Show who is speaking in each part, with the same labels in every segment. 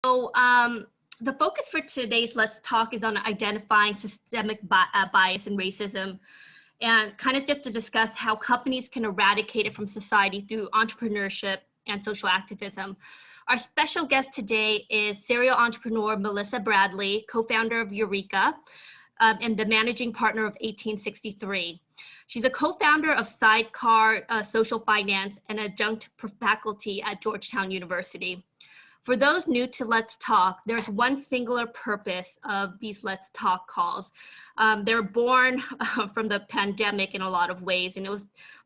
Speaker 1: So the focus for today's Let's Talk is on identifying systemic bias and racism, and kind of just to discuss how companies can eradicate it from society through entrepreneurship and social activism. Our special guest today is serial entrepreneur Melissa Bradley, co-founder of Ureeka, and the managing partner of 1863. She's a co-founder of Sidecar Social Finance and adjunct faculty at Georgetown University. For those new to Let's Talk, there's one singular purpose of these Let's Talk calls. They're born from the pandemic in a lot of ways, and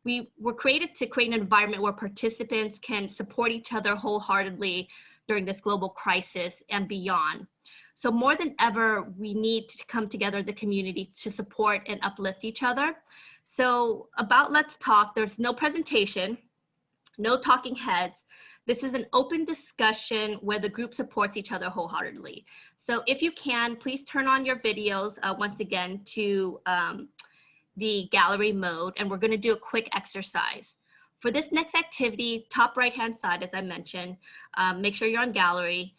Speaker 1: we were created to create an environment where participants can support each other wholeheartedly during this global crisis and beyond. So more than ever, we need to come together as a community to support and uplift each other. So about Let's Talk, there's no presentation, no talking heads. This is an open discussion where the group supports each other wholeheartedly. So if you can, please turn on your videos once again to the gallery mode, and we're going to do a quick exercise. For this next activity, top right-hand side, as I mentioned, make sure you're on gallery.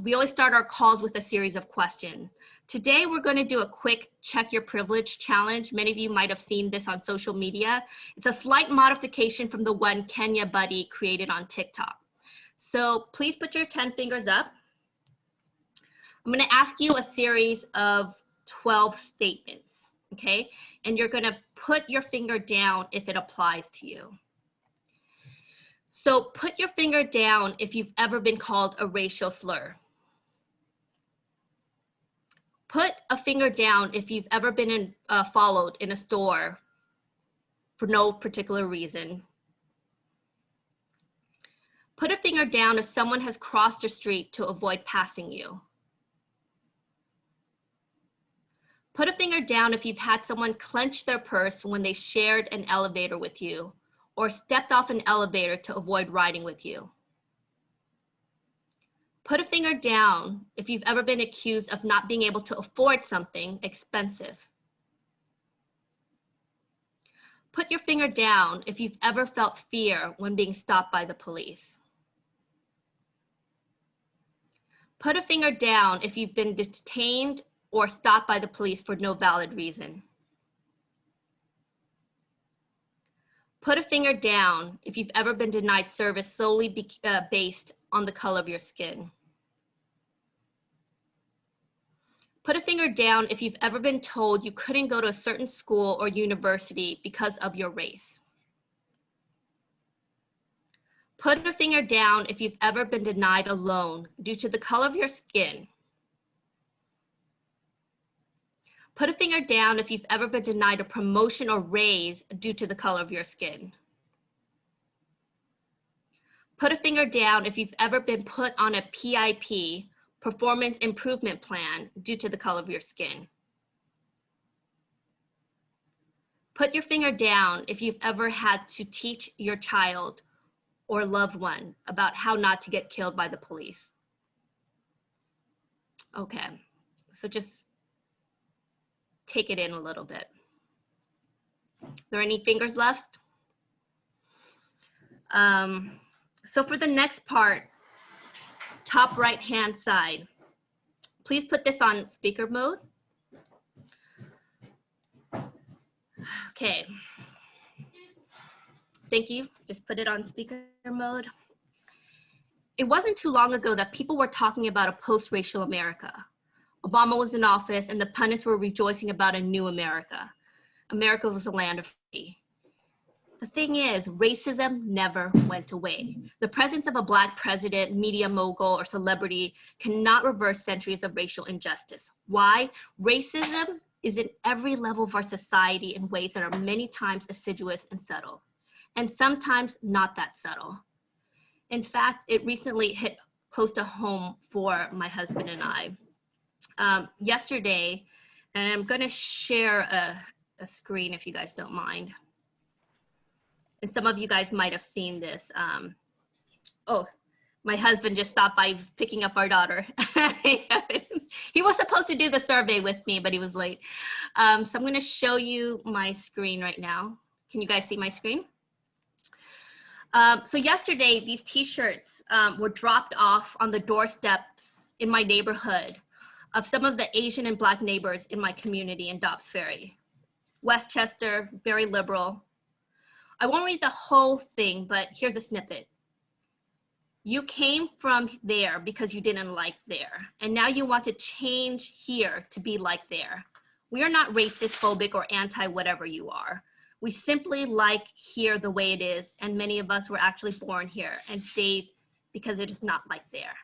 Speaker 1: We always start our calls with a series of questions. Today, we're going to do a quick check your privilege challenge. Many of you might have seen this on social media. It's a slight modification from the one Kenya Buddy created on TikTok. So please put your 10 fingers up. I'm going to ask you a series of 12 statements, okay? And you're going to put your finger down if it applies to you. So put your finger down if you've ever been called a racial slur. Put a finger down if you've ever been followed in a store for no particular reason. Put a finger down if someone has crossed the street to avoid passing you. Put a finger down if you've had someone clench their purse when they shared an elevator with you or stepped off an elevator to avoid riding with you. Put a finger down if you've ever been accused of not being able to afford something expensive. Put your finger down if you've ever felt fear when being stopped by the police. Put a finger down if you've been detained or stopped by the police for no valid reason. Put a finger down if you've ever been denied service solely based on the color of your skin. Put a finger down if you've ever been told you couldn't go to a certain school or university because of your race. Put a finger down if you've ever been denied a loan due to the color of your skin. Put a finger down if you've ever been denied a promotion or raise due to the color of your skin. Put a finger down if you've ever been put on a PIP, performance improvement plan, due to the color of your skin. Put your finger down if you've ever had to teach your child or loved one about how not to get killed by the police. Okay, so just take it in a little bit. Are there any fingers left? So for the next part, top right-hand side, please put this on speaker mode. Okay. Thank you. Just put it on speaker mode. It wasn't too long ago that people were talking about a post-racial America. Obama was in office and the pundits were rejoicing about a new America. America was a land of free. The thing is, racism never went away. The presence of a Black president, media mogul, or celebrity cannot reverse centuries of racial injustice. Why? Racism is in every level of our society in ways that are many times assiduous and subtle, and sometimes not that subtle. In fact, it recently hit close to home for my husband and I. Yesterday, and I'm going to share a screen if you guys don't mind. And some of you guys might have seen this. Oh, my husband just stopped by picking up our daughter. He was supposed to do the survey with me, but he was late. So I'm going to show you my screen right now. Can you guys see my screen? So yesterday, these t-shirts were dropped off on the doorsteps in my neighborhood of some of the Asian and Black neighbors in my community in Dobbs Ferry. Westchester, very liberal. I won't read the whole thing, but here's a snippet. You came from there because you didn't like there, and now you want to change here to be like there. We are not racist, phobic, or anti-whatever you are. We simply like here the way it is, and many of us were actually born here and stayed because it is not like there.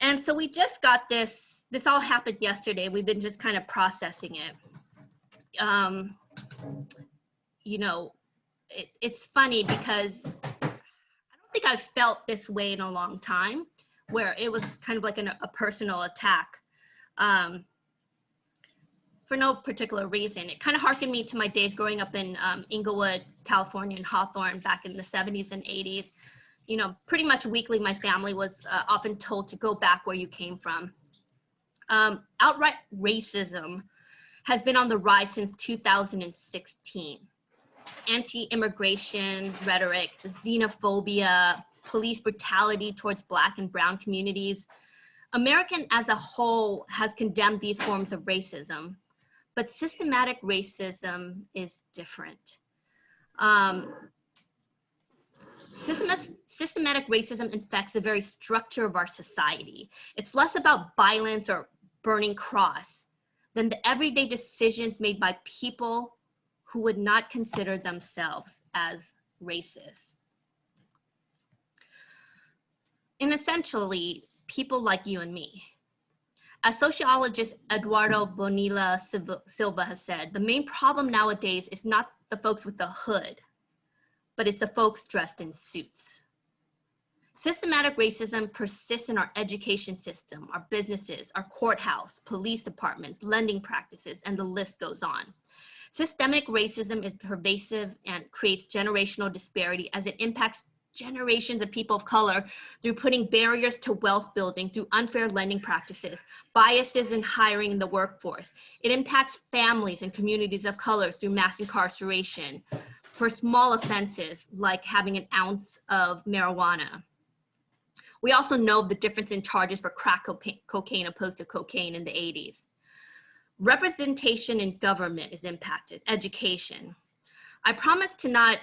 Speaker 1: And so we just got this all happened yesterday. We've been just kind of processing it. You know, it's funny because I don't think I've felt this way in a long time, where it was kind of like a personal attack. For no particular reason. It kind of harkened me to my days growing up in Inglewood, California, and Hawthorne back in the 70s and 80s. You know, pretty much weekly, my family was often told to go back where you came from. Outright racism has been on the rise since 2016. Anti-immigration rhetoric, xenophobia, police brutality towards Black and Brown communities. American as a whole has condemned these forms of racism. But systematic racism is different. Systematic racism infects the very structure of our society. It's less about violence or burning cross than the everyday decisions made by people who would not consider themselves as racist. And essentially, people like you and me. As sociologist Eduardo Bonilla-Silva has said, the main problem nowadays is not the folks with the hood, but it's the folks dressed in suits. Systematic racism persists in our education system, our businesses, our courthouse, police departments, lending practices, and the list goes on. Systemic racism is pervasive and creates generational disparity as it impacts generations of people of color through putting barriers to wealth building through unfair lending practices, biases in hiring in the workforce. It impacts families and communities of color through mass incarceration for small offenses like having an ounce of marijuana. We also know the difference in charges for crack cocaine opposed to cocaine in the 80s. Representation in government is impacted, education. I promised to not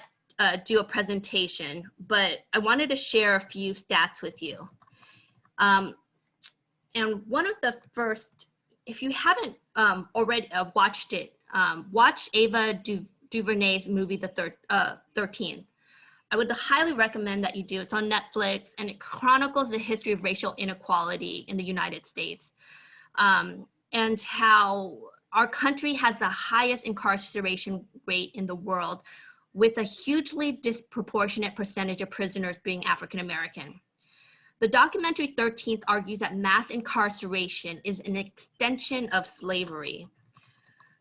Speaker 1: do a presentation, but I wanted to share a few stats with you. And one of the first, if you haven't already watched it, watch Ava DuVernay's movie, The 13th. I would highly recommend that you do. It's on Netflix, and it chronicles the history of racial inequality in the United States, and how our country has the highest incarceration rate in the world, with a hugely disproportionate percentage of prisoners being African American. The documentary 13th argues that mass incarceration is an extension of slavery.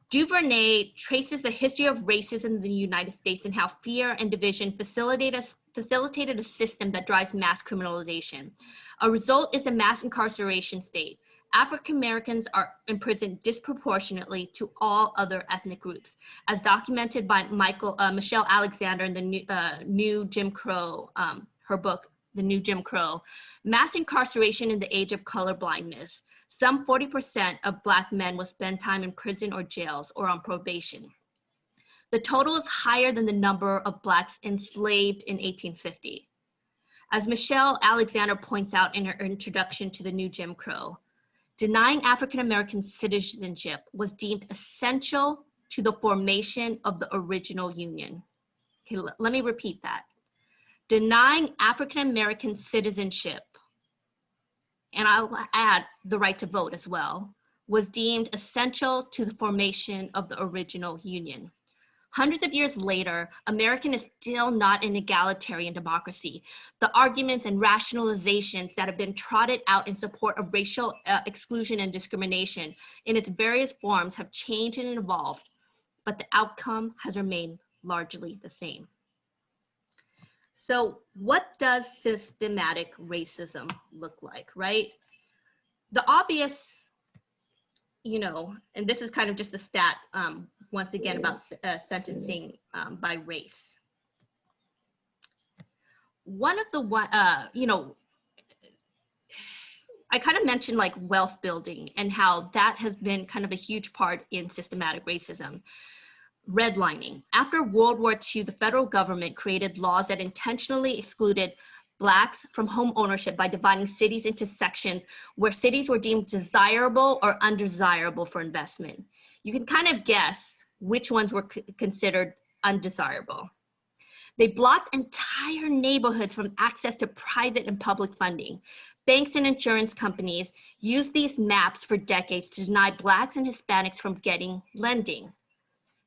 Speaker 1: DuVernay traces the history of racism in the United States and how fear and division facilitated a system that drives mass criminalization. A result is a mass incarceration state. African Americans are imprisoned disproportionately to all other ethnic groups, as documented by Michelle Alexander in the New Jim Crow, her book, The New Jim Crow. Mass incarceration in the age of colorblindness. Some 40% of Black men will spend time in prison or jails or on probation. The total is higher than the number of Blacks enslaved in 1850. As Michelle Alexander points out in her introduction to the New Jim Crow, denying African American citizenship was deemed essential to the formation of the original Union. Okay, let me repeat that. Denying African American citizenship, and I'll add the right to vote as well, was deemed essential to the formation of the original Union. Hundreds of years later, America is still not an egalitarian democracy. The arguments and rationalizations that have been trotted out in support of racial exclusion and discrimination in its various forms have changed and evolved, but the outcome has remained largely the same. So what does systematic racism look like, right? The obvious, you know, and this is kind of just a stat, once again, about sentencing by race. one of the, I kind of mentioned like wealth building and how that has been kind of a huge part in systematic racism. Redlining. After World War II, the federal government created laws that intentionally excluded Blacks from home ownership by dividing cities into sections where cities were deemed desirable or undesirable for investment. You can kind of guess which ones were considered undesirable. They blocked entire neighborhoods from access to private and public funding. Banks and insurance companies used these maps for decades to deny Blacks and Hispanics from getting lending.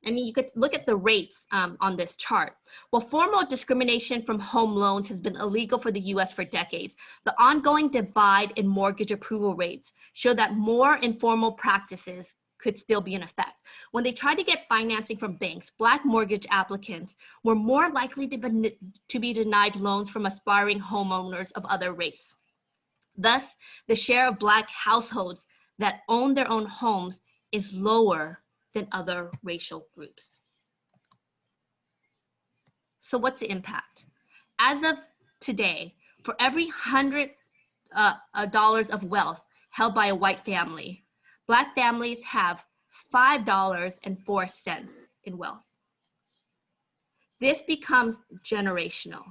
Speaker 1: I mean, you could look at the rates on this chart. While formal discrimination from home loans has been illegal for the US for decades, the ongoing divide in mortgage approval rates show that more informal practices could still be in effect. When they tried to get financing from banks, Black mortgage applicants were more likely to be denied loans from aspiring homeowners of other race. Thus, the share of Black households that own their own homes is lower than other racial groups. So what's the impact? As of today, for every $100 of wealth held by a white family, Black families have $5.04 in wealth. This becomes generational.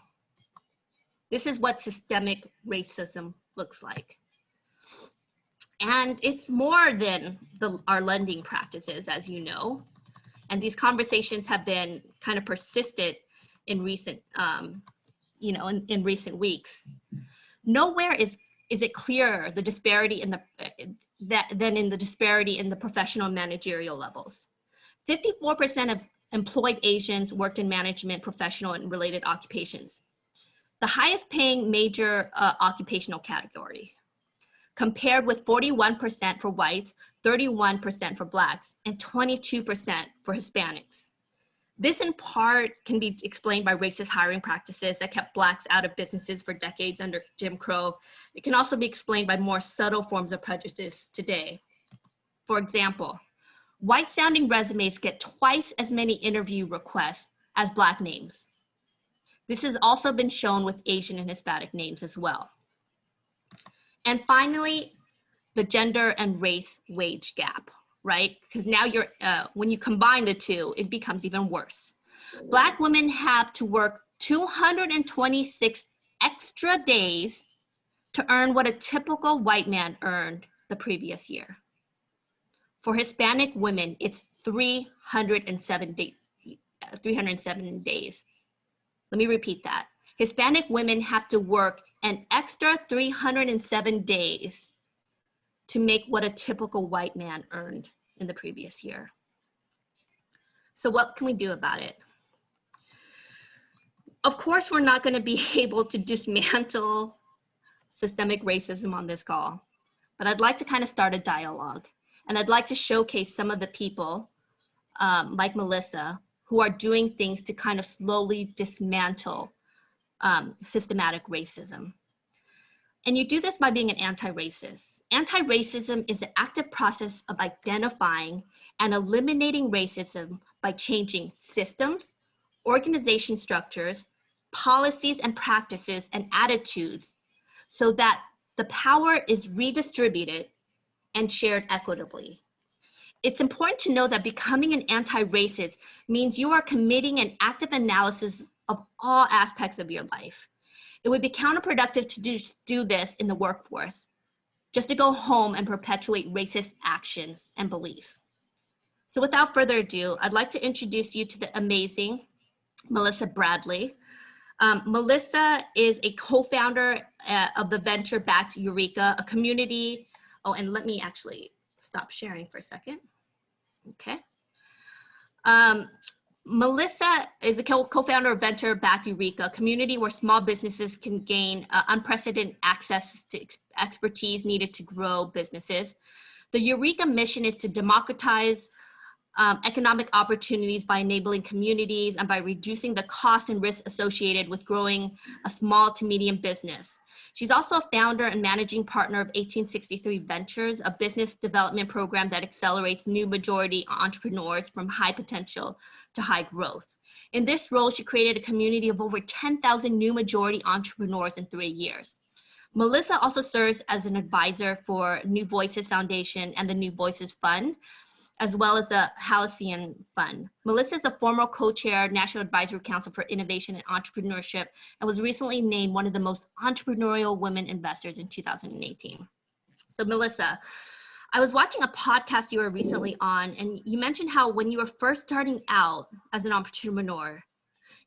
Speaker 1: This is what systemic racism looks like. And it's more than our lending practices, as you know. And these conversations have been kind of persistent in recent, in recent weeks. Nowhere is it clearer the disparity in than in the disparity in the professional and managerial levels. 54% of employed Asians worked in management, professional, and related occupations, the highest paying major occupational category, compared with 41% for whites, 31% for Blacks, and 22% for Hispanics. This in part can be explained by racist hiring practices that kept Blacks out of businesses for decades under Jim Crow. It can also be explained by more subtle forms of prejudice today. For example, white-sounding resumes get twice as many interview requests as Black names. This has also been shown with Asian and Hispanic names as well. And finally, the gender and race wage gap, right? Because now when you combine the two, it becomes even worse. Black women have to work 226 extra days to earn what a typical white man earned the previous year. For Hispanic women, it's 307 days. Let me repeat that. Hispanic women have to work an extra 307 days to make what a typical white man earned in the previous year. So what can we do about it? Of course, we're not going to be able to dismantle systemic racism on this call, but I'd like to kind of start a dialogue. And I'd like to showcase some of the people like Melissa who are doing things to kind of slowly dismantle systematic racism. And you do this by being an anti-racist. Anti-racism is the active process of identifying and eliminating racism by changing systems, organization structures, policies and practices and attitudes so that the power is redistributed and shared equitably. It's important to know that becoming an anti-racist means you are committing an active analysis of all aspects of your life. It would be counterproductive to do this in the workforce, just to go home and perpetuate racist actions and beliefs. So without further ado, I'd like to introduce you to the amazing Melissa Bradley. Melissa is a co-founder of the venture-backed Ureeka, a community. Oh, and let me actually stop sharing for a second. Okay. Melissa is a co-founder of venture-backed Ureeka, a community where small businesses can gain unprecedented access to expertise needed to grow businesses. The Ureeka mission is to democratize economic opportunities by enabling communities and by reducing the costs and risks associated with growing a small to medium business. She's also a founder and managing partner of 1863 Ventures, a business development program that accelerates new majority entrepreneurs from high potential to high growth. In this role, she created a community of over 10,000 new majority entrepreneurs in 3 years. Melissa also serves as an advisor for New Voices Foundation and the New Voices Fund, as well as the Halcyon Fund. Melissa is a former co-chair, National Advisory Council for Innovation and Entrepreneurship, and was recently named one of the most entrepreneurial women investors in 2018. So Melissa, I was watching a podcast you were recently on, and you mentioned how when you were first starting out as an entrepreneur,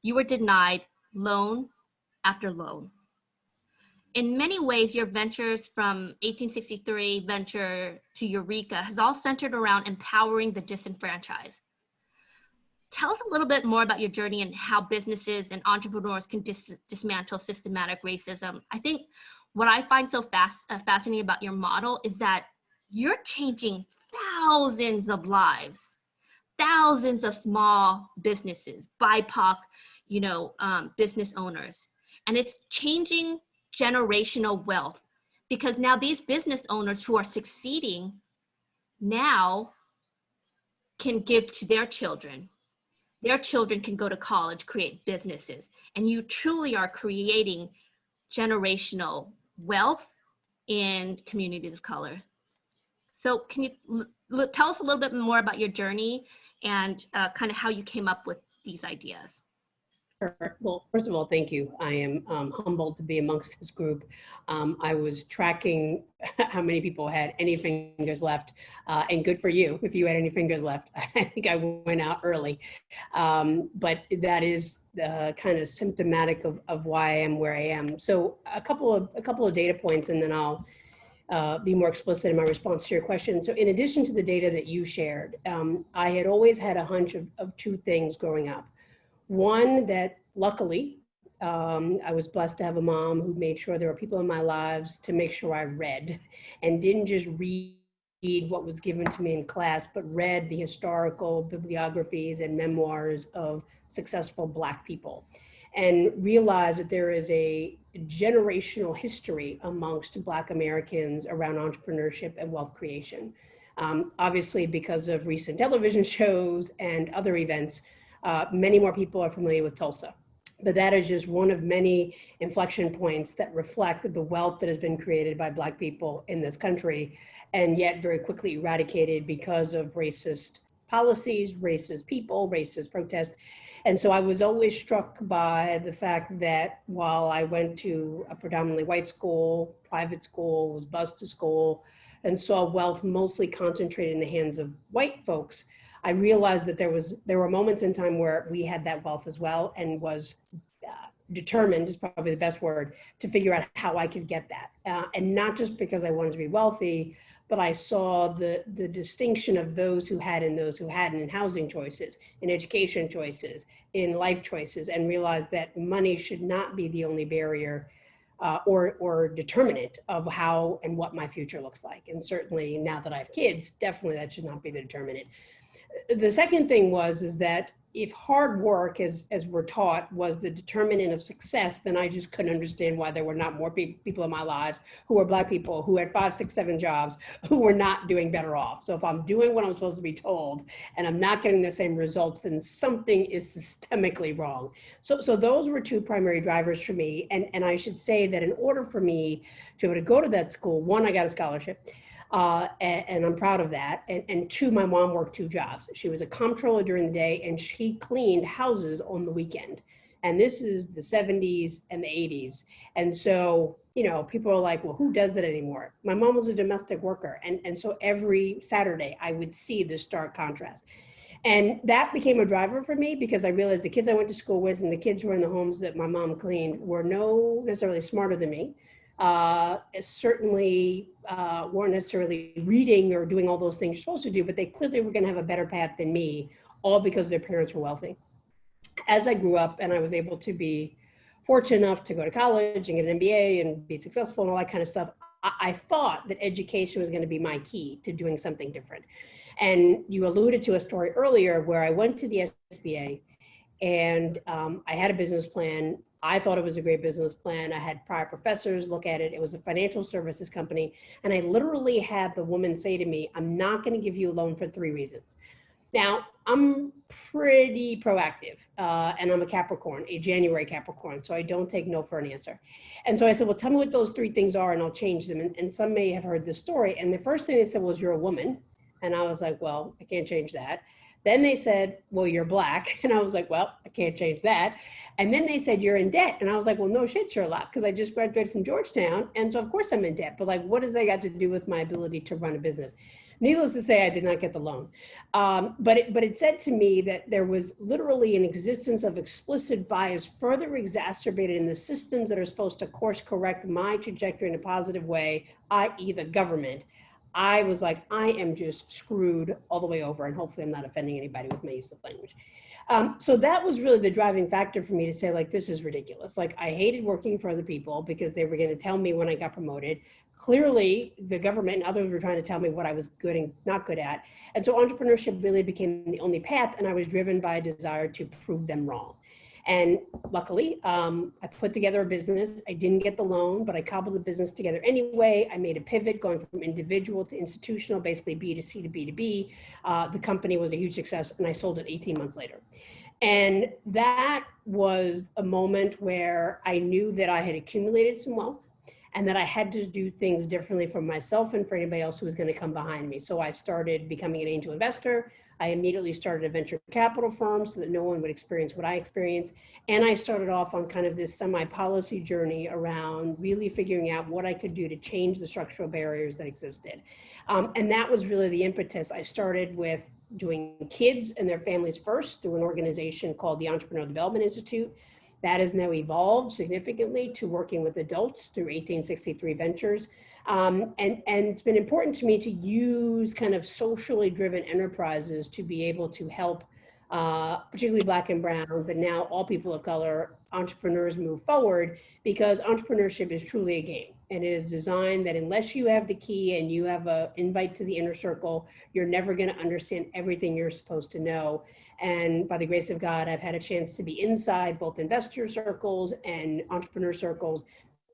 Speaker 1: you were denied loan after loan. In many ways, your ventures from 1863 venture to Ureeka has all centered around empowering the disenfranchised. Tell us a little bit more about your journey and how businesses and entrepreneurs can dismantle systematic racism. I think what I find so fascinating about your model is that you're changing thousands of lives, thousands of small businesses, BIPOC, business owners, and it's changing generational wealth, because now these business owners who are succeeding now can give to their children. Their children can go to college, create businesses, and you truly are creating generational wealth in communities of color. So can you tell us a little bit more about your journey and kind of how you came up with these ideas?
Speaker 2: Sure. Well, first of all, thank you. I am humbled to be amongst this group. I was tracking how many people had any fingers left, and good for you if you had any fingers left. I think I went out early, but that is kind of symptomatic of why I am where I am. So a couple of data points, and then I'll be more explicit in my response to your question. So in addition to the data that you shared, I had always had a hunch of two things growing up. One, that luckily, I was blessed to have a mom who made sure there were people in my lives to make sure I read, and didn't just read what was given to me in class, but read the historical bibliographies and memoirs of successful Black people, and realized that there is a generational history amongst Black Americans around entrepreneurship and wealth creation. Obviously, because of recent television shows and other events, many more people are familiar with Tulsa, but that is just one of many inflection points that reflect the wealth that has been created by Black people in this country, and yet very quickly eradicated because of racist policies, racist people, racist protests. And so I was always struck by the fact that while I went to a predominantly white school, private school, was bused to school, and saw wealth mostly concentrated in the hands of white folks, I realized that there were moments in time where we had that wealth as well, and was determined, is probably the best word, to figure out how I could get that. And not just because I wanted to be wealthy, but I saw the distinction of those who had and those who hadn't in housing choices, in education choices, in life choices, and realized that money should not be the only barrier or determinant of how and what my future looks like. And certainly now that I have kids, definitely that should not be the determinant. The second thing is that if hard work, as we're taught, was the determinant of success, then I just couldn't understand why there were not more people in my lives who were Black people, who had 5, 6, 7 jobs, who were not doing better off. So if I'm doing what I'm supposed to be told and I'm not getting the same results, then something is systemically wrong. So those were two primary drivers for me. And I should say that in order for me to be able to go to that school, one, I got a scholarship. And I'm proud of that. And two, my mom worked 2 jobs. She was a comptroller during the day, and she cleaned houses on the weekend. And this is the 70s and the 80s. And so, people are like, well, who does that anymore? My mom was a domestic worker. And so every Saturday I would see this stark contrast. And that became a driver for me, because I realized the kids I went to school with and the kids who were in the homes that my mom cleaned were no necessarily smarter than me. Certainly weren't necessarily reading or doing all those things you're supposed to do, but they clearly were going to have a better path than me, all because their parents were wealthy. As I grew up and I was able to be fortunate enough to go to college and get an MBA and be successful and all that kind of stuff, I thought that education was going to be my key to doing something different. And you alluded to a story earlier where I went to the SBA and I had a business plan. I thought it was a great business plan. I had prior professors look at it. It was a financial services company. And I literally had the woman say to me, I'm not going to give you a loan for 3 reasons. Now, I'm pretty proactive, and I'm a Capricorn, a January Capricorn, so I don't take no for an answer. And so I said, well, tell me what those 3 things are and I'll change them. And some may have heard this story. And the first thing they said was, you're a woman. And I was like, well, I can't change that. Then they said, well, you're Black. And I was like, well, I can't change that. And then they said, you're in debt. And I was like, well, no shit, Sherlock, because I just graduated from Georgetown. And so of course I'm in debt, but like, what does that got to do with my ability to run a business? Needless to say, I did not get the loan. But it said to me that there was literally an existence of explicit bias further exacerbated in the systems that are supposed to course correct my trajectory in a positive way, i.e. the government. I was like, I am just screwed all the way over, and hopefully I'm not offending anybody with my use of language. So that was really the driving factor for me to say, like, this is ridiculous. Like, I hated working for other people because they were going to tell me when I got promoted. Clearly, the government and others were trying to tell me what I was good and not good at. And so entrepreneurship really became the only path, and I was driven by a desire to prove them wrong. And luckily, I put together a business. I didn't get the loan, but I cobbled the business together anyway. I made a pivot going from individual to institutional, basically B2C to B2B. The company was a huge success, and I sold it 18 months later. And that was a moment where I knew that I had accumulated some wealth and that I had to do things differently for myself and for anybody else who was going to come behind me. So I started becoming an angel investor. I immediately started a venture capital firm so that no one would experience what I experienced. And I started off on kind of this semi-policy journey around really figuring out what I could do to change the structural barriers that existed. And that was really the impetus. I started with doing kids and their families first through an organization called the Entrepreneurial Development Institute. That has now evolved significantly to working with adults through 1863 Ventures. And it's been important to me to use kind of socially driven enterprises to be able to help particularly Black and brown, but now all people of color, entrepreneurs move forward, because entrepreneurship is truly a game. And it is designed that unless you have the key and you have an invite to the inner circle, you're never going to understand everything you're supposed to know. And by the grace of God, I've had a chance to be inside both investor circles and entrepreneur circles.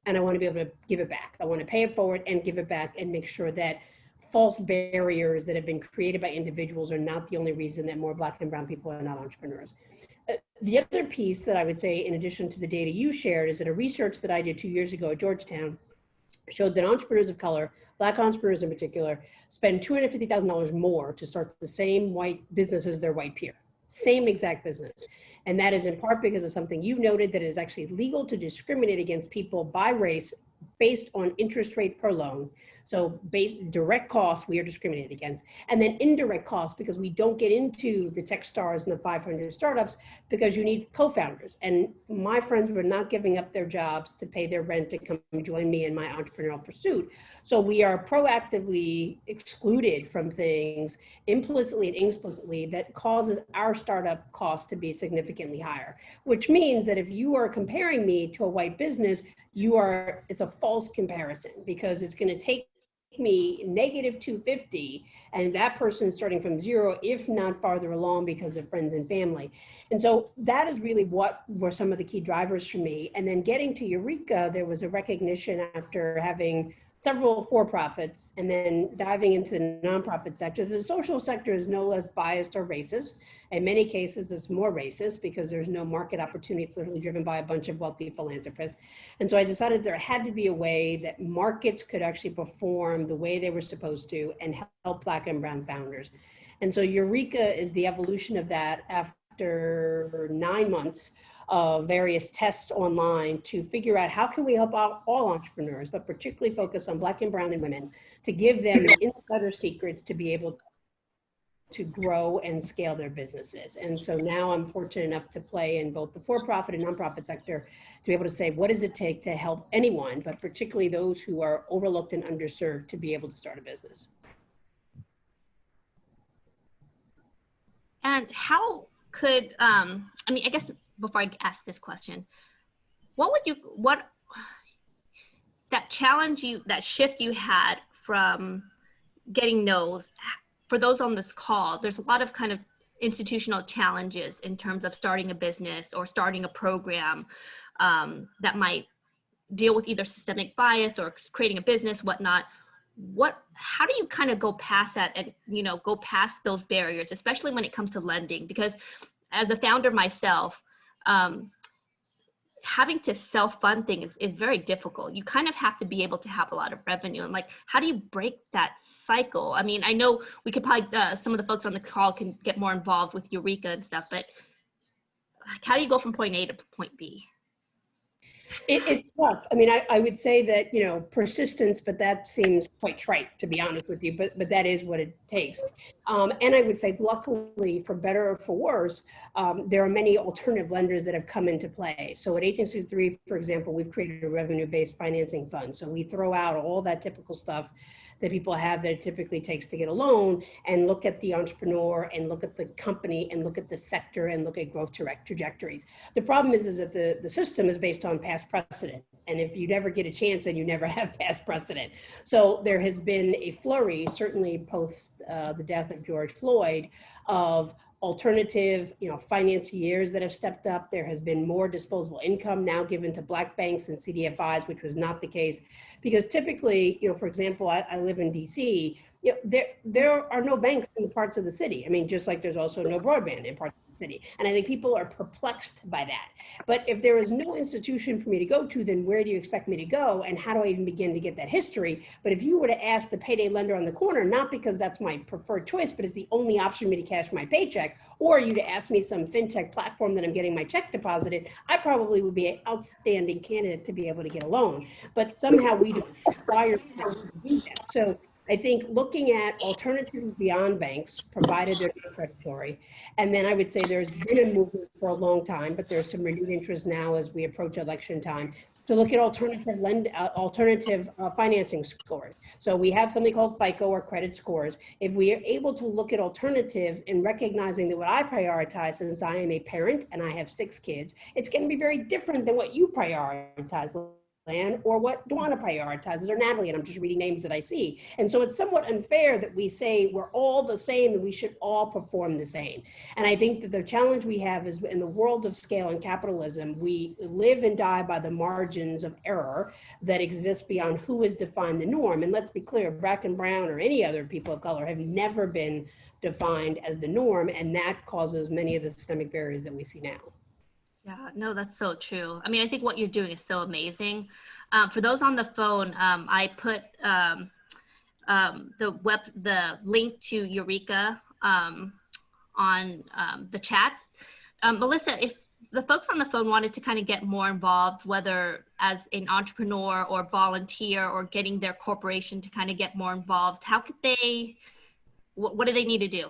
Speaker 2: And I want to be able to give it back. I want to pay it forward and give it back and make sure that false barriers that have been created by individuals are not the only reason that more Black and brown people are not entrepreneurs. The other piece that I would say, in addition to the data you shared, is that a research that I did 2 years ago at Georgetown showed that entrepreneurs of color, Black entrepreneurs in particular, spend $250,000 more to start the same white business as their white peer. Same exact business. And that is in part because of something you noted, that it is actually legal to discriminate against people by race based on interest rate per loan. So direct costs we are discriminated against, and then indirect costs because we don't get into the tech stars and the 500 startups because you need co-founders. And my friends were not giving up their jobs to pay their rent to come join me in my entrepreneurial pursuit. So we are proactively excluded from things implicitly and explicitly that causes our startup costs to be significantly higher, which means that if you are comparing me to a white business, it's a false comparison because it's going to take me negative 250 and that person starting from zero, if not farther along because of friends and family. And so that is really what were some of the key drivers for me. And then getting to Ureeka, there was a recognition after having several for-profits and then diving into the nonprofit sector. The social sector is no less biased or racist. In many cases, it's more racist because there's no market opportunity. It's literally driven by a bunch of wealthy philanthropists. And so I decided there had to be a way that markets could actually perform the way they were supposed to and help Black and brown founders. And so Ureeka is the evolution of that after 9 months of various tests online to figure out how can we help out all entrepreneurs, but particularly focus on Black and brown and women, to give them the insider secrets to be able to grow and scale their businesses. And so now I'm fortunate enough to play in both the for-profit and nonprofit sector to be able to say, what does it take to help anyone, but particularly those who are overlooked and underserved, to be able to start a business?
Speaker 1: And how could, I mean, I guess before I ask this question, that challenge that shift you had from getting no's, for those on this call, there's a lot of kind of institutional challenges in terms of starting a business or starting a program that might deal with either systemic bias or creating a business, whatnot. How do you kind of go past that and, go past those barriers, especially when it comes to lending? Because as a founder myself, having to self-fund things is very difficult. You kind of have to be able to have a lot of revenue. And like, how do you break that cycle? I mean, I know we could probably, some of the folks on the call can get more involved with Ureeka and stuff, but how do you go from point A to point B?
Speaker 2: It's tough. I mean, I would say that, persistence, but that seems quite trite, to be honest with you, but that is what it takes. And I would say, luckily, for better or for worse, there are many alternative lenders that have come into play. So at 1863, for example, we've created a revenue-based financing fund. So we throw out all that typical stuff that people have that it typically takes to get a loan, and look at the entrepreneur and look at the company and look at the sector and look at growth trajectories. The problem is that the system is based on past precedent. And if you never get a chance, then you never have past precedent. So there has been a flurry, certainly post the death of George Floyd, of alternative, financiers that have stepped up. There has been more disposable income now given to Black banks and CDFIs, which was not the case. Because typically, for example, I live in DC, there are no banks in parts of the city. I mean, just like there's also no broadband in parts of the city. And I think people are perplexed by that. But if there is no institution for me to go to, then where do you expect me to go? And how do I even begin to get that history? But if you were to ask the payday lender on the corner, not because that's my preferred choice, but it's the only option for me to cash my paycheck, or you to ask me some fintech platform that I'm getting my check deposited, I probably would be an outstanding candidate to be able to get a loan. But somehow we don't require people to do that. So I think looking at alternatives beyond banks, provided they're not predatory. And then I would say there's been a movement for a long time, but there's some renewed interest now as we approach election time to look at alternative financing scores. So we have something called FICO, or credit scores. If we are able to look at alternatives and recognizing that what I prioritize, since I am a parent and I have 6 kids, it's going to be very different than what you prioritize, or what Dwana prioritizes, or Natalie, and I'm just reading names that I see. And so it's somewhat unfair that we say we're all the same and we should all perform the same. And I think that the challenge we have is, in the world of scale and capitalism, we live and die by the margins of error that exist beyond who has defined the norm. And let's be clear, Black and brown or any other people of color have never been defined as the norm, and that causes many of the systemic barriers that we see now.
Speaker 1: Yeah, no, that's so true. I mean, I think what you're doing is so amazing. For those on the phone, I put the link to Ureeka on the chat. Melissa, if the folks on the phone wanted to kind of get more involved, whether as an entrepreneur or volunteer or getting their corporation to kind of get more involved, how could they, what do they need to do?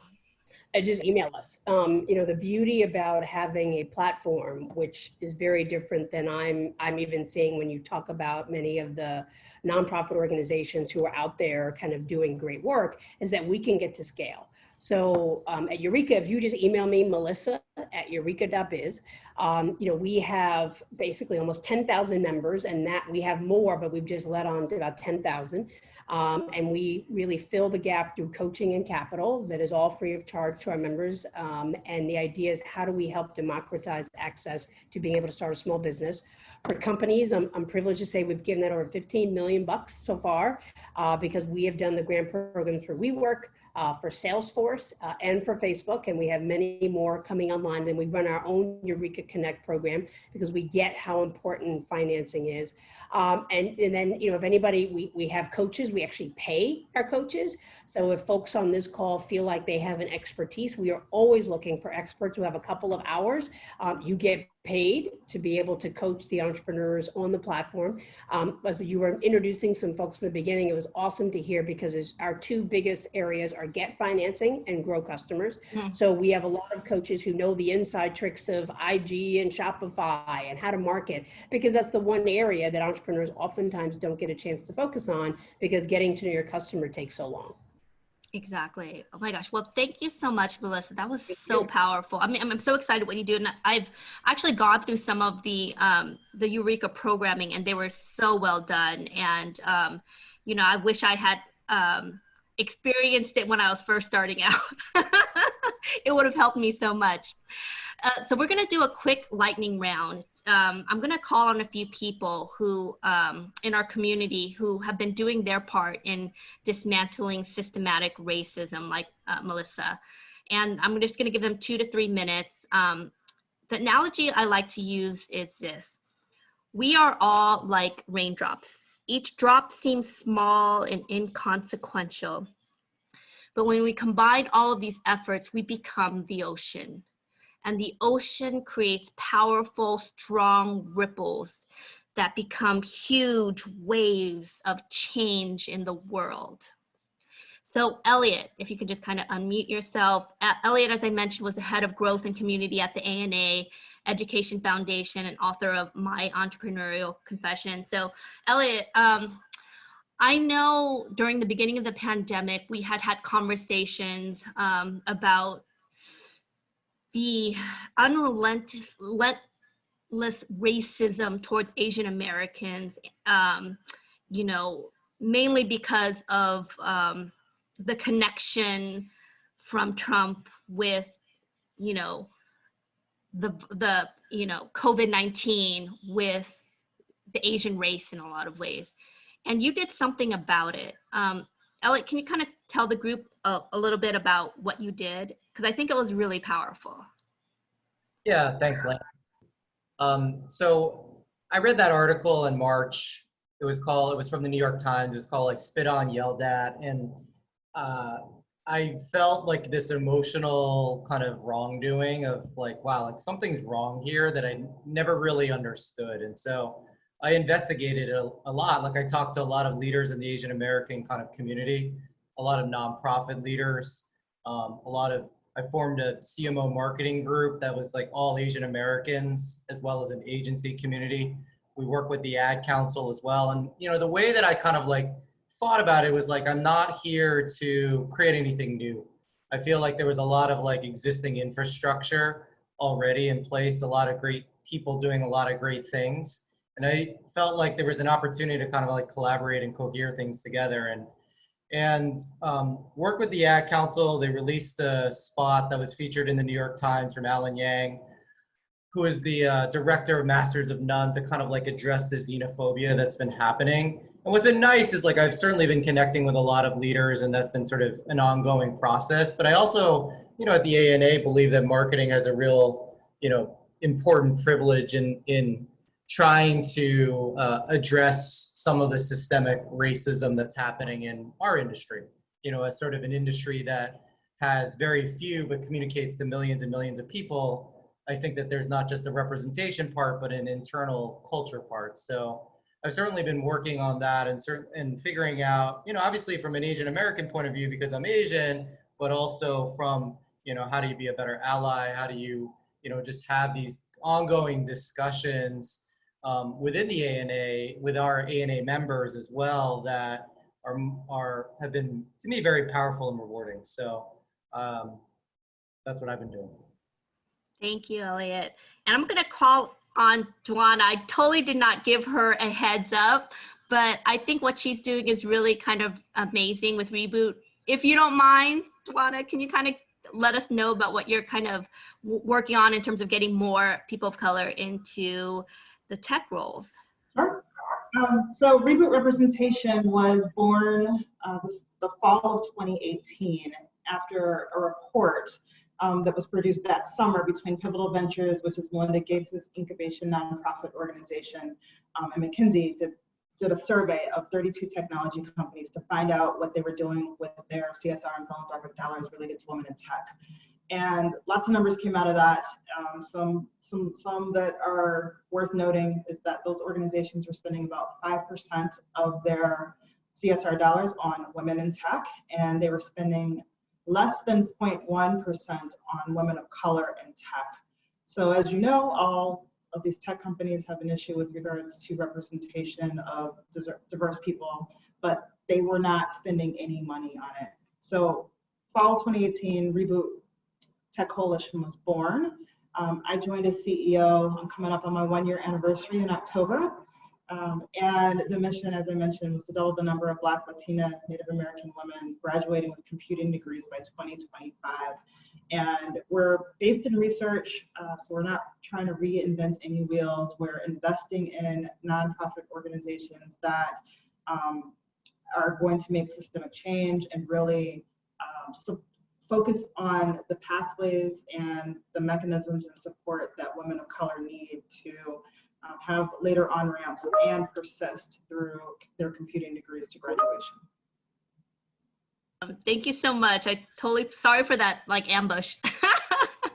Speaker 2: Just email us. The beauty about having a platform, which is very different than I'm even seeing when you talk about many of the nonprofit organizations who are out there kind of doing great work, is that we can get to scale. So at Ureeka, if you just email me, melissa@ureeka.biz, we have basically almost 10,000 members, and that we have more, but we've just led on to about 10,000. And we really fill the gap through coaching and capital that is all free of charge to our members. And the idea is, how do we help democratize access to being able to start a small business? For companies, I'm privileged to say we've given that over $15 million so far, because we have done the grant program for WeWork, for Salesforce, and for Facebook, and we have many more coming online. Then we run our own Ureeka Connect program, because we get how important financing is. And then, if anybody, we have coaches, we actually pay our coaches. So if folks on this call feel like they have an expertise, we are always looking for experts who have a couple of hours. You get paid to be able to coach the entrepreneurs on the platform. As you were introducing some folks in the beginning, it was awesome to hear, because our 2 biggest areas are get financing and grow customers. Mm-hmm. So we have a lot of coaches who know the inside tricks of IG and Shopify and how to market, because that's the one area that entrepreneurs oftentimes don't get a chance to focus on, because getting to know your customer takes so long.
Speaker 1: Exactly. Oh my gosh. Well, thank you so much, Melissa. That was so powerful. I mean, I'm so excited what you do. And I've actually gone through some of the Ureeka programming, and they were so well done. And, I wish I had experienced it when I was first starting out. It would have helped me so much. So we're going to do a quick lightning round. I'm going to call on a few people who in our community who have been doing their part in dismantling systematic racism, like Melissa. And I'm just going to give them 2 to 3 minutes. The analogy I like to use is this. We are all like raindrops. Each drop seems small and inconsequential. But when we combine all of these efforts, we become the ocean. And the ocean creates powerful, strong ripples that become huge waves of change in the world. So Elliot, if you could just kind of unmute yourself. Elliot, as I mentioned, was the head of growth and community at the ANA Education Foundation and author of My Entrepreneurial Confession. So Elliot, I know during the beginning of the pandemic, we had conversations about the unrelentless racism towards Asian Americans, you know, mainly because of the connection from Trump with, you know, the COVID-19 with the Asian race in a lot of ways. And you did something about it. Elliot, can you kind of tell the group a little bit about what you did? Because I think it was really powerful.
Speaker 3: Yeah, thanks, Len. So I read that article in March. It was from the New York Times. It was called like Spit On, Yelled At. And I felt like this emotional kind of wrongdoing of like, wow, like something's wrong here that I never really understood. And so I investigated a lot. Like I talked to a lot of leaders in the Asian American kind of community, a lot of nonprofit leaders, I formed a CMO marketing group that was like all Asian Americans, as well as an agency community. We work with the ad council as well. And, you know, the way that I kind of like thought about it was like, I'm not here to create anything new. I feel like there was a lot of like existing infrastructure already in place, a lot of great people doing a lot of great things. And I felt like there was an opportunity to kind of like collaborate and cohere things together and work with the ad council. They released a spot that was featured in the New York Times from Alan Yang, who is the director of Masters of None, to kind of like address the xenophobia that's been happening. And what's been nice is like I've certainly been connecting with a lot of leaders, and that's been sort of an ongoing process. But I also, you know, at the ANA believe that marketing has a real, you know, important privilege in trying to address some of the systemic racism that's happening in our industry, you know, as sort of an industry that has very few but communicates to millions and millions of people. I think that there's not just a representation part, but an internal culture part. So I've certainly been working on that and figuring out, you know, obviously from an Asian American point of view, because I'm Asian, but also from, you know, how do you be a better ally? How do you, you know, just have these ongoing discussions within the ANA, with our ANA members as well, that have been, to me, very powerful and rewarding. So that's what I've been doing.
Speaker 1: Thank you, Elliot. And I'm going to call on Dwana. I totally did not give her a heads up, but I think what she's doing is really kind of amazing with Reboot. If you don't mind, Dwana, can you kind of let us know about what you're kind of working on in terms of getting more people of color into the tech roles?
Speaker 4: Sure. So Reboot Representation was born the fall of 2018 after a report that was produced that summer between Pivotal Ventures, which is Melinda Gates' incubation nonprofit organization, and McKinsey did a survey of 32 technology companies to find out what they were doing with their CSR and philanthropic dollars related to women in tech. And lots of numbers came out of that. Some that are worth noting is that those organizations were spending about 5% of their CSR dollars on women in tech, and they were spending less than 0.1% on women of color in tech. So as you know, all of these tech companies have an issue with regards to representation of diverse people, but they were not spending any money on it. So fall 2018, Reboot Tech Coalition was born. I joined as CEO. I'm coming up on my 1-year anniversary in October. And the mission, as I mentioned, was to double the number of Black, Latina, Native American women graduating with computing degrees by 2025. And we're based in research, so we're not trying to reinvent any wheels. We're investing in nonprofit organizations that are going to make systemic change and really focus on the pathways and the mechanisms and support that women of color need to have later on ramps and persist through their computing degrees to graduation.
Speaker 1: Thank you so much. I totally, sorry for that like ambush.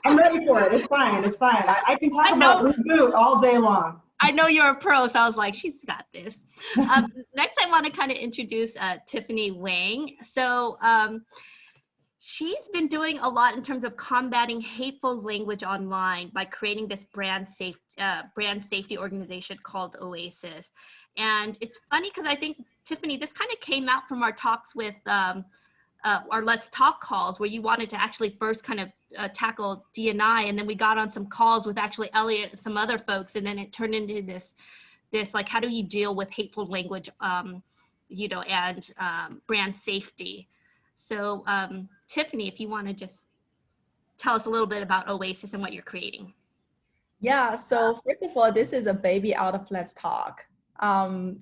Speaker 4: I'm ready for it. It's fine. It's fine. I can talk about Reboot all day long.
Speaker 1: I know you're a pro, so I was like, she's got this. Next, I want to kind of introduce Tiffany Wang. So she's been doing a lot in terms of combating hateful language online by creating this brand safety organization called Oasis. And it's funny because I think, Tiffany, this kind of came out from our talks with our Let's Talk calls, where you wanted to actually first kind of tackle D&I, and then we got on some calls with actually Elliot and some other folks, and then it turned into this like, how do you deal with hateful language, you know, and brand safety. So Tiffany, if you want to just tell us a little bit about Oasis and what you're creating.
Speaker 5: Yeah, so first of all, this is a baby out of Let's Talk.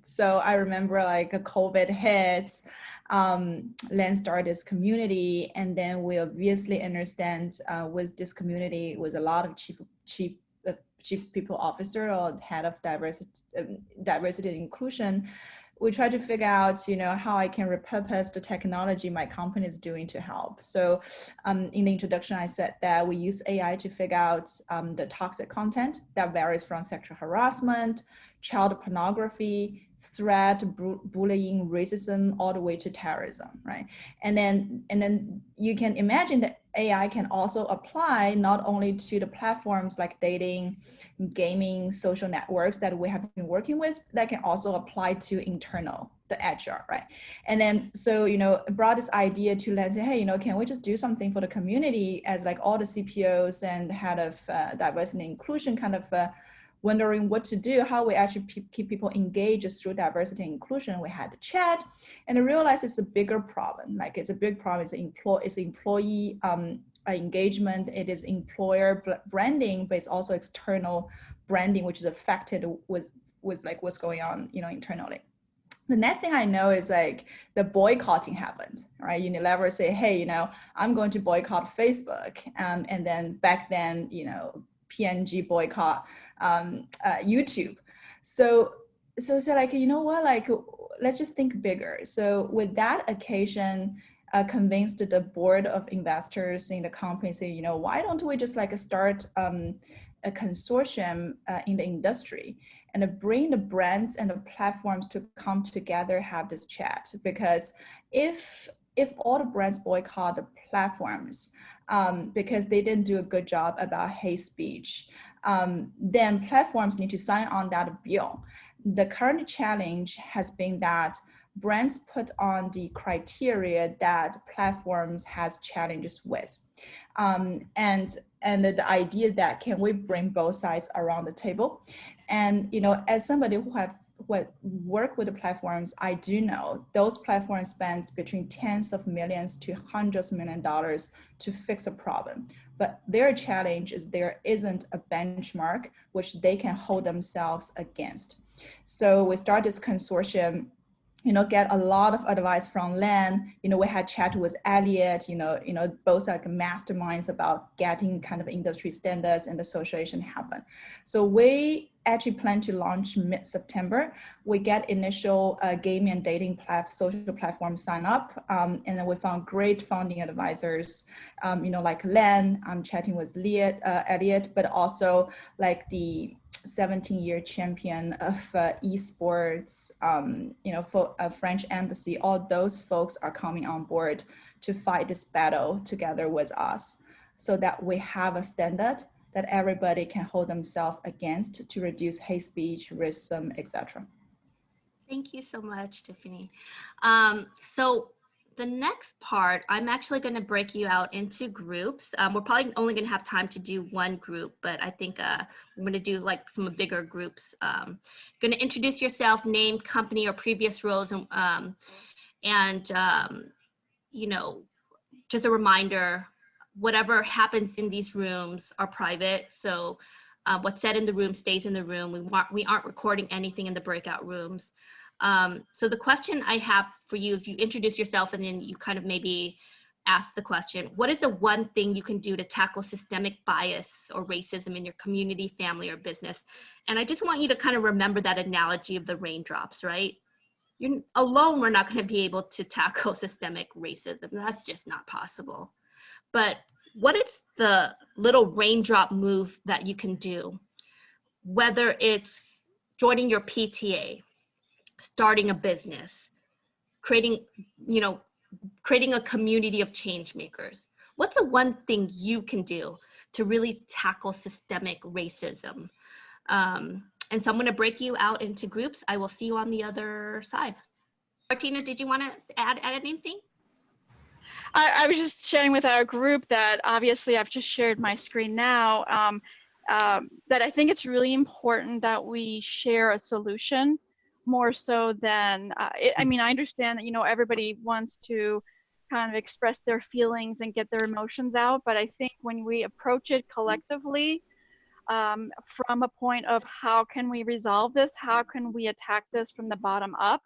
Speaker 5: So I remember like a COVID hits, Len started this community, and then we obviously understand with this community was a lot of chief people officer or head of diversity and inclusion. We try to figure out, you know, how I can repurpose the technology my company is doing to help. So in the introduction, I said that we use AI to figure out the toxic content that varies from sexual harassment, child pornography, threat, bullying, racism, all the way to terrorism, right? And then you can imagine that AI can also apply not only to the platforms like dating, gaming, social networks that we have been working with, that can also apply to internal, the HR, right? And then, so, you know, brought this idea to let's say, hey, you know, can we just do something for the community as like all the CPOs and head of diversity and inclusion kind of wondering what to do, how we actually keep people engaged through diversity and inclusion. We had the chat, and I realized it's a bigger problem. Like it's a big problem. It's employee engagement. It is employer branding, but it's also external branding, which is affected with like what's going on, you know, internally. The next thing I know is like the boycotting happened, right? Unilever say, hey, you know, I'm going to boycott Facebook, and then back then, you know, PNG boycott YouTube. So like, you know what, like, let's just think bigger. So with that occasion, convinced the board of investors in the company, say, you know, why don't we just like start a consortium in the industry and bring the brands and the platforms to come together, have this chat? Because if all the brands boycott the platforms because they didn't do a good job about hate speech, then platforms need to sign on that bill. The current challenge has been that brands put on the criteria that platforms has challenges with. And the idea that can we bring both sides around the table? And, you know, as somebody who work with the platforms, I do know those platforms spend between tens of millions to hundreds of $millions to fix a problem. But their challenge is there isn't a benchmark which they can hold themselves against. So we start this consortium, you know, get a lot of advice from Len. You know, we had chat with Elliot, you know, both like masterminds about getting kind of industry standards, and the association happen. So we actually plan to launch mid-September. We get initial gaming and dating social platforms sign up. And then we found great founding advisors, you know, like Len, I'm chatting with Elliot, but also like the 17-year champion of esports, you know, for French embassy. All those folks are coming on board to fight this battle together with us, so that we have a standard that everybody can hold themselves against to reduce hate speech, racism, etc.
Speaker 1: Thank you so much, Tiffany. So the next part, I'm actually going to break you out into groups. We're probably only going to have time to do one group, but I think we're going to do like some bigger groups. Going to introduce yourself, name, company, or previous roles, and you know, just a reminder, whatever happens in these rooms are private. So what's said in the room stays in the room. We aren't recording anything in the breakout rooms. So the question I have for you is you introduce yourself and then you kind of maybe ask the question, what is the one thing you can do to tackle systemic bias or racism in your community, family, or business? And I just want you to kind of remember that analogy of the raindrops, right? You're alone, we're not going to be able to tackle systemic racism. That's just not possible. But what is the little raindrop move that you can do? Whether it's joining your PTA, starting a business, creating a community of change makers. What's the one thing you can do to really tackle systemic racism? And so I'm going to break you out into groups. I will see you on the other side. Martina, did you want to add anything?
Speaker 6: I was just sharing with our group that obviously I've just shared my screen now, that I think it's really important that we share a solution more so than, I mean, I understand that, you know, everybody wants to kind of express their feelings and get their emotions out, but I think when we approach it collectively, from a point of how can we resolve this, how can we attack this from the bottom up,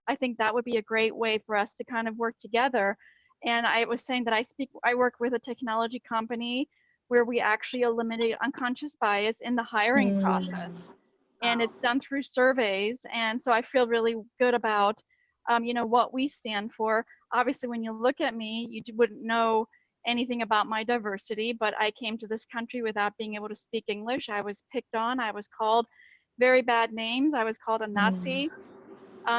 Speaker 6: I think that would be a great way for us to kind of work together. And I was saying that I work with a technology company where we actually eliminate unconscious bias in the hiring process. And it's done through surveys. And so I feel really good about, you know, what we stand for. Obviously, when you look at me, you wouldn't know anything about my diversity, but I came to this country without being able to speak English. I was picked on, I was called very bad names. I was called a Nazi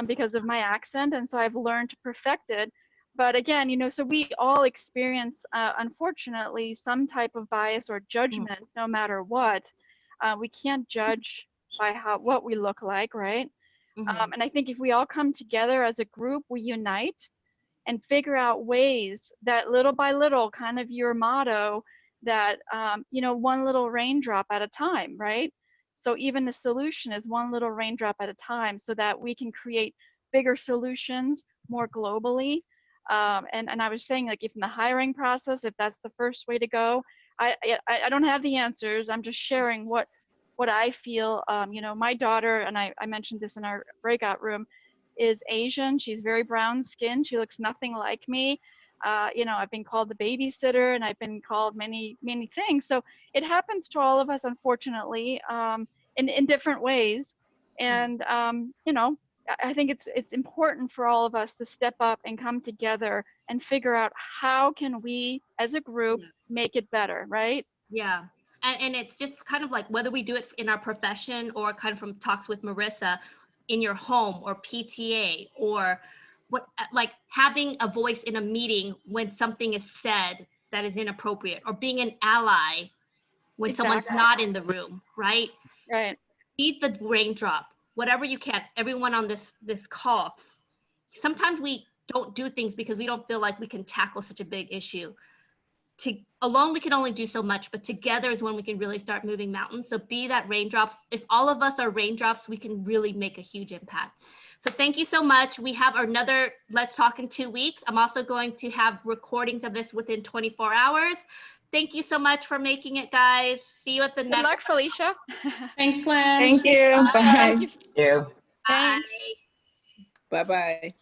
Speaker 6: because of my accent. And so I've learned to perfect it. But again, you know, so we all experience, unfortunately, some type of bias or judgment, no matter what. We can't judge by what we look like, right? And I think if we all come together as a group, we unite and figure out ways that little by little, kind of your motto, that, you know, one little raindrop at a time, right? So even the solution is one little raindrop at a time so that we can create bigger solutions more globally. And I was saying, like, if in the hiring process, if that's the first way to go, I don't have the answers. I'm just sharing what I feel. You know, my daughter, and I mentioned this in our breakout room, is Asian. She's very brown skinned. She looks nothing like me. You know, I've been called the babysitter and I've been called many things. So it happens to all of us, unfortunately, in different ways. And, you know, I think it's important for all of us to step up and come together and figure out how can we as a group make it better, right?
Speaker 1: Yeah. And it's just kind of like whether we do it in our profession or kind of from talks with Marissa in your home or PTA or what, like having a voice in a meeting when something is said that is inappropriate, or being an ally when someone's not in the room, right?
Speaker 6: Right.
Speaker 1: Be the raindrop, whatever you can. Everyone on this call, sometimes we don't do things because we don't feel like we can tackle such a big issue. Alone, we can only do so much, but together is when we can really start moving mountains. So be that raindrops. If all of us are raindrops, we can really make a huge impact. So thank you so much. We have another Let's Talk in 2 weeks. I'm also going to have recordings of this within 24 hours. Thank you so much for making it, guys. See you at the next.
Speaker 6: Good luck, Felicia.
Speaker 7: Thanks, Lynn.
Speaker 8: Thank you. Bye.
Speaker 6: Thank you.
Speaker 7: You.
Speaker 6: Thanks.
Speaker 1: Bye.
Speaker 8: Bye-bye.